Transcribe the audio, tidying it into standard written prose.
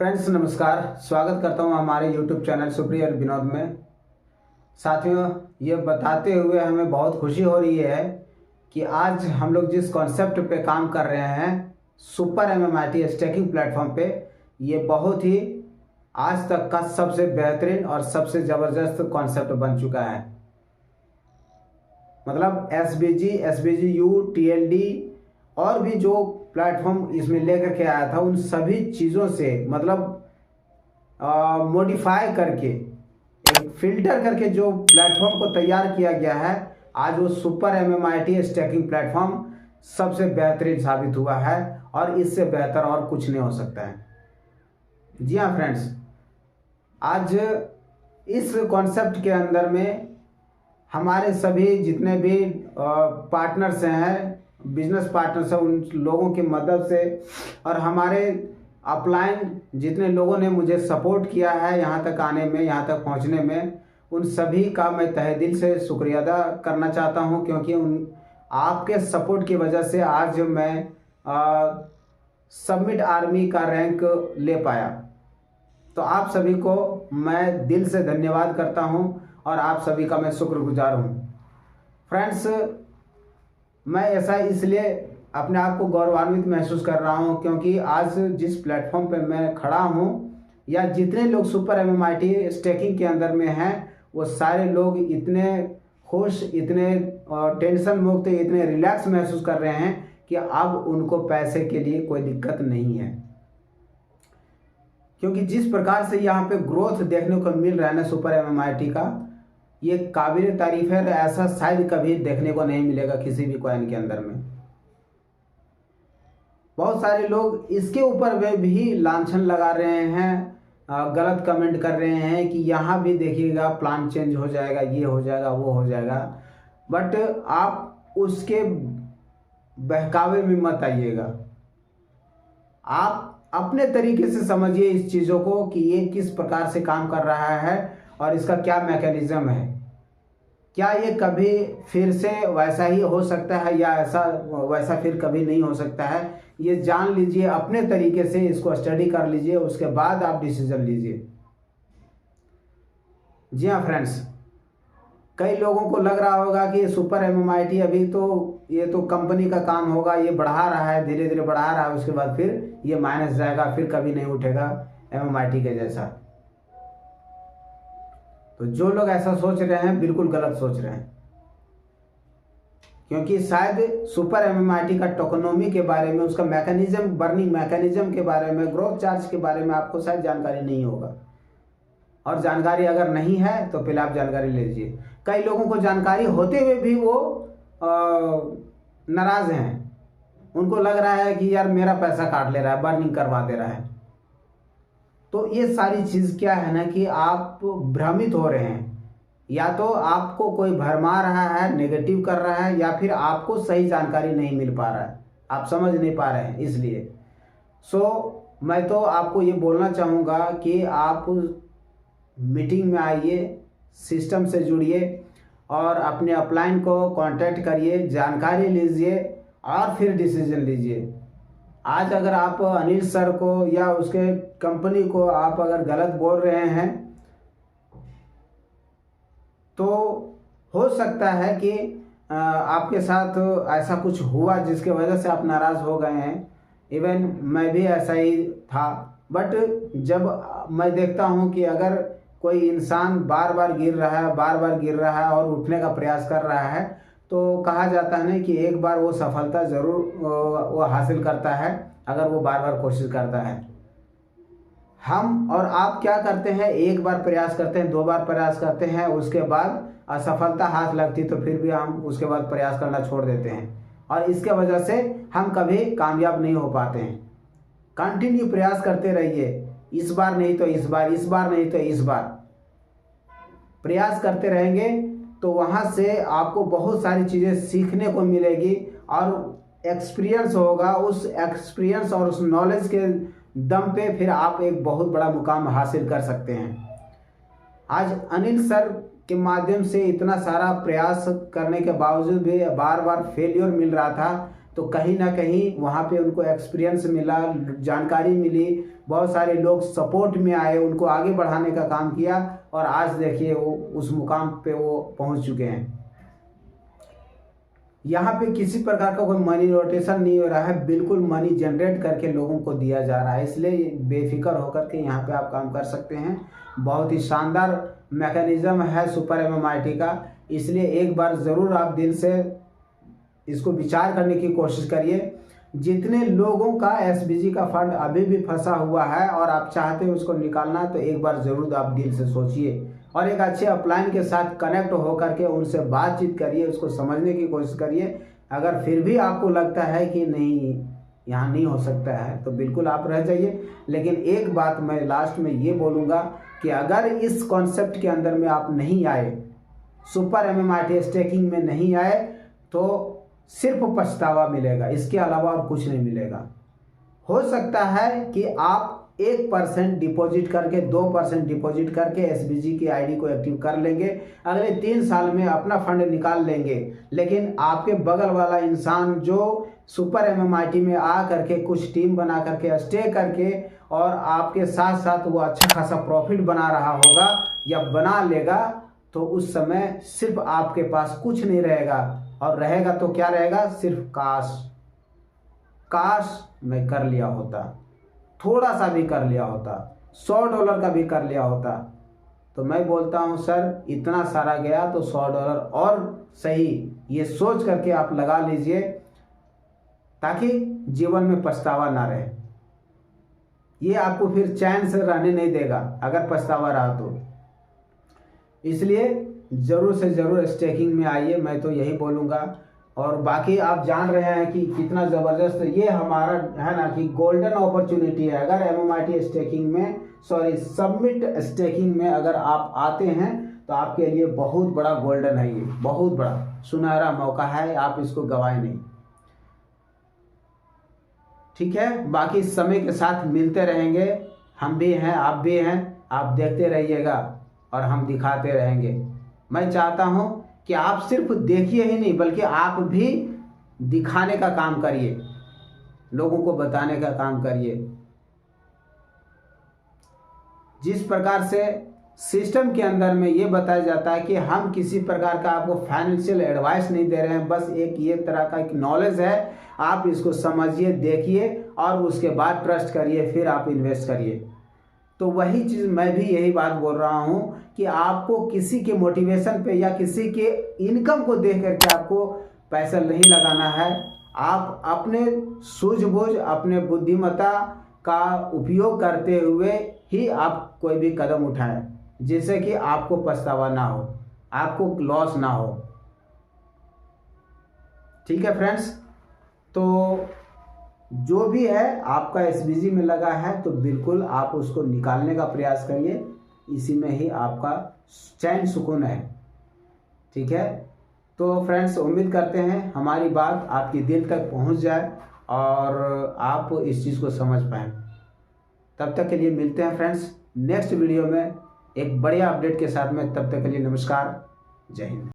Friends नमस्कार, स्वागत करता हूं हमारे यूट्यूब चैनल सुप्रिय और विनोद में। साथियों, ये बताते हुए हमें बहुत खुशी हो रही है कि आज हम लोग जिस कॉन्सेप्ट पे काम कर रहे हैं सुपर एमएमआईटी स्टेकिंग प्लेटफॉर्म पे, ये बहुत ही आज तक का सबसे बेहतरीन और सबसे ज़बरदस्त कॉन्सेप्ट बन चुका है। मतलब एसबीजी यू टीएलडी और भी जो प्लेटफॉर्म इसमें लेकर के आया था उन सभी चीज़ों से मतलब मॉडिफाई करके एक फिल्टर करके जो प्लेटफॉर्म को तैयार किया गया है, आज वो सुपर एमएमआईटी स्टेकिंग प्लेटफॉर्म सबसे बेहतरीन साबित हुआ है और इससे बेहतर और कुछ नहीं हो सकता है। जी हाँ फ्रेंड्स, आज इस कॉन्सेप्ट के अंदर में हमारे सभी जितने भी पार्टनर्स हैं, बिजनेस पार्टनर्स हैं, उन लोगों की मदद से और हमारे अपलाइन जितने लोगों ने मुझे सपोर्ट किया है यहाँ तक आने में, यहाँ तक पहुँचने में, उन सभी का मैं तहे दिल से शुक्रिया अदा करना चाहता हूँ, क्योंकि उन आपके सपोर्ट की वजह से आज मैं सबमिट आर्मी का रैंक ले पाया। तो आप सभी को मैं दिल से धन्यवाद करता हूँ और आप सभी का मैं शुक्रगुजार हूँ। फ्रेंड्स, मैं ऐसा इसलिए अपने आप को गौरवान्वित महसूस कर रहा हूँ क्योंकि आज जिस प्लेटफॉर्म पे मैं खड़ा हूँ या जितने लोग सुपर एमएमआईटी स्टेकिंग के अंदर में हैं, वो सारे लोग इतने खुश, इतने टेंशन मुक्त, इतने रिलैक्स महसूस कर रहे हैं कि अब उनको पैसे के लिए कोई दिक्कत नहीं है। क्योंकि जिस प्रकार से यहाँ पे ग्रोथ देखने को मिल रहा है ना सुपर एमएमआईटी का, ये काबिल तारीफ है। ऐसा शायद कभी देखने को नहीं मिलेगा किसी भी कॉइन के अंदर में। बहुत सारे लोग इसके ऊपर वे भी लांछन लगा रहे हैं, गलत कमेंट कर रहे हैं कि यहाँ भी देखिएगा प्लान चेंज हो जाएगा, ये हो जाएगा, वो हो जाएगा। बट आप उसके बहकावे में मत आइएगा। आप अपने तरीके से समझिए इस चीज़ों को कि ये किस प्रकार से काम कर रहा है और इसका क्या मैकेनिज्म है। क्या ये कभी फिर से वैसा ही हो सकता है या वैसा फिर कभी नहीं हो सकता है, ये जान लीजिए। अपने तरीके से इसको स्टडी कर लीजिए, उसके बाद आप डिसीजन लीजिए। जी हाँ फ्रेंड्स, कई लोगों को लग रहा होगा कि सुपर एमएमआईटी अभी तो ये तो कंपनी का काम होगा, ये बढ़ा रहा है, धीरे धीरे बढ़ा रहा है, उसके बाद फिर ये माइनस जाएगा, फिर कभी नहीं उठेगा एमएमआईटी के जैसा। तो जो लोग ऐसा सोच रहे हैं बिल्कुल गलत सोच रहे हैं, क्योंकि शायद सुपर एमएमआईटी का टोकनोमी के बारे में, उसका मैकेनिज्म, बर्निंग मैकेनिज्म के बारे में, ग्रोथ चार्ज के बारे में आपको शायद जानकारी नहीं होगा। और जानकारी अगर नहीं है तो पहले आप जानकारी ले लीजिए। कई लोगों को जानकारी होते हुए भी वो नाराज हैं। उनको लग रहा है कि यार मेरा पैसा काट ले रहा है, बर्निंग करवा दे रहा है। तो ये सारी चीज़ क्या है ना कि आप भ्रमित हो रहे हैं। या तो आपको कोई भरमा रहा है, नेगेटिव कर रहा है, या फिर आपको सही जानकारी नहीं मिल पा रहा है, आप समझ नहीं पा रहे हैं। इसलिए मैं तो आपको ये बोलना चाहूँगा कि आप मीटिंग में आइए, सिस्टम से जुड़िए और अपने अपलाइन को कांटेक्ट करिए, जानकारी लीजिए और फिर डिसीजन लीजिए। आज अगर आप अनिल सर को या उसके कंपनी को आप अगर गलत बोल रहे हैं तो हो सकता है कि आपके साथ ऐसा कुछ हुआ जिसके वजह से आप नाराज़ हो गए हैं। इवन मैं भी ऐसा ही था। बट जब मैं देखता हूं कि अगर कोई इंसान बार बार गिर रहा है और उठने का प्रयास कर रहा है, तो कहा जाता है ना कि एक बार वो सफलता ज़रूर वो हासिल करता है अगर वो बार बार कोशिश करता है। हम और आप क्या करते हैं, एक बार प्रयास करते हैं, 2 बार प्रयास करते हैं, उसके बाद असफलता हाथ लगती तो फिर भी हम उसके बाद प्रयास करना छोड़ देते हैं और इसके वजह से हम कभी कामयाब नहीं हो पाते हैं। कंटिन्यू प्रयास करते रहिए, इस बार नहीं तो इस बार, इस बार नहीं तो इस बार प्रयास करते रहेंगे तो वहाँ से आपको बहुत सारी चीज़ें सीखने को मिलेगी और एक्सपीरियंस होगा। उस एक्सपीरियंस और उस नॉलेज के दम पे फिर आप एक बहुत बड़ा मुकाम हासिल कर सकते हैं। आज अनिल सर के माध्यम से इतना सारा प्रयास करने के बावजूद भी बार बार फेलियर मिल रहा था, तो कहीं ना कहीं वहाँ पे उनको एक्सपीरियंस मिला, जानकारी मिली, बहुत सारे लोग सपोर्ट में आए, उनको आगे बढ़ाने का काम किया और आज देखिए वो उस मुकाम पे वो पहुंच चुके हैं। यहाँ पे किसी प्रकार का कोई मनी रोटेशन नहीं हो रहा है, बिल्कुल मनी जनरेट करके लोगों को दिया जा रहा है, इसलिए बेफिक्र होकर के यहाँ पे आप काम कर सकते हैं। बहुत ही शानदार मैकेनिज्म है सुपर MMIT का, इसलिए एक बार ज़रूर आप दिल से इसको विचार करने की कोशिश करिए। जितने लोगों का SBG का फंड अभी भी फंसा हुआ है और आप चाहते हैं उसको निकालना, तो एक बार ज़रूर आप दिल से सोचिए और एक अच्छे अपलाइन के साथ कनेक्ट होकर के उनसे बातचीत करिए, उसको समझने की कोशिश करिए। अगर फिर भी आपको लगता है कि नहीं यहाँ नहीं हो सकता है, तो बिल्कुल आप रह जाइए। लेकिन एक बात मैं लास्ट में ये बोलूँगा कि अगर इस कॉन्सेप्ट के अंदर में आप नहीं आए, सुपर MMIT स्टेकिंग में नहीं आए, तो सिर्फ पछतावा मिलेगा, इसके अलावा और कुछ नहीं मिलेगा। हो सकता है कि आप 1% डिपॉजिट करके 2% डिपॉजिट करके SBG की आईडी को एक्टिव कर लेंगे, अगले 3 साल में अपना फंड निकाल लेंगे, लेकिन आपके बगल वाला इंसान जो सुपर MMIT में आ करके कुछ टीम बना करके स्टे करके और आपके साथ साथ वो अच्छा खासा प्रॉफिट बना रहा होगा या बना लेगा, तो उस समय सिर्फ आपके पास कुछ नहीं रहेगा और रहेगा तो क्या रहेगा, सिर्फ काश मैं कर लिया होता, थोड़ा सा भी कर लिया होता, $100 का भी कर लिया होता। तो मैं बोलता हूँ सर इतना सारा गया तो $100 और सही, ये सोच करके आप लगा लीजिए ताकि जीवन में पछतावा ना रहे। ये आपको फिर चैन से रहने नहीं देगा अगर पछतावा रहा तो। इसलिए ज़रूर से ज़रूर स्टेकिंग में आइए, मैं तो यही बोलूँगा। और बाकी आप जान रहे हैं कि कितना ज़बरदस्त ये हमारा है ना कि गोल्डन अपॉर्चुनिटी है। अगर MMIT स्टेकिंग में सबमिट स्टेकिंग में अगर आप आते हैं तो आपके लिए बहुत बड़ा गोल्डन है, ये बहुत बड़ा सुनहरा मौका है, आप इसको गवाए नहीं। ठीक है, बाकी समय के साथ मिलते रहेंगे, हम भी हैं आप भी हैं, आप देखते रहिएगा और हम दिखाते रहेंगे। मैं चाहता हूं कि आप सिर्फ देखिए ही नहीं बल्कि आप भी दिखाने का काम करिए, लोगों को बताने का काम करिए। जिस प्रकार से सिस्टम के अंदर में ये बताया जाता है कि हम किसी प्रकार का आपको फाइनेंशियल एडवाइस नहीं दे रहे हैं, बस एक ये तरह का एक नॉलेज है, आप इसको समझिए, देखिए और उसके बाद ट्रस्ट करिए, फिर आप इन्वेस्ट करिए। तो वही चीज़ मैं भी यही बात बोल रहा हूँ कि आपको किसी के मोटिवेशन पे या किसी के इनकम को देख करके आपको पैसा नहीं लगाना है। आप अपने सूझबूझ, अपने बुद्धिमत्ता का उपयोग करते हुए ही आप कोई भी कदम उठाएं, जिससे कि आपको पछतावा ना हो, आपको लॉस ना हो। ठीक है फ्रेंड्स, तो जो भी है आपका SBG में लगा है तो बिल्कुल आप उसको निकालने का प्रयास करिए, इसी में ही आपका चैन सुकून है। ठीक है, तो फ्रेंड्स उम्मीद करते हैं हमारी बात आपके दिल तक पहुंच जाए और आप इस चीज़ को समझ पाएँ। तब तक के लिए मिलते हैं फ्रेंड्स नेक्स्ट वीडियो में एक बढ़िया अपडेट के साथ में। तब तक के लिए नमस्कार, जय हिंद।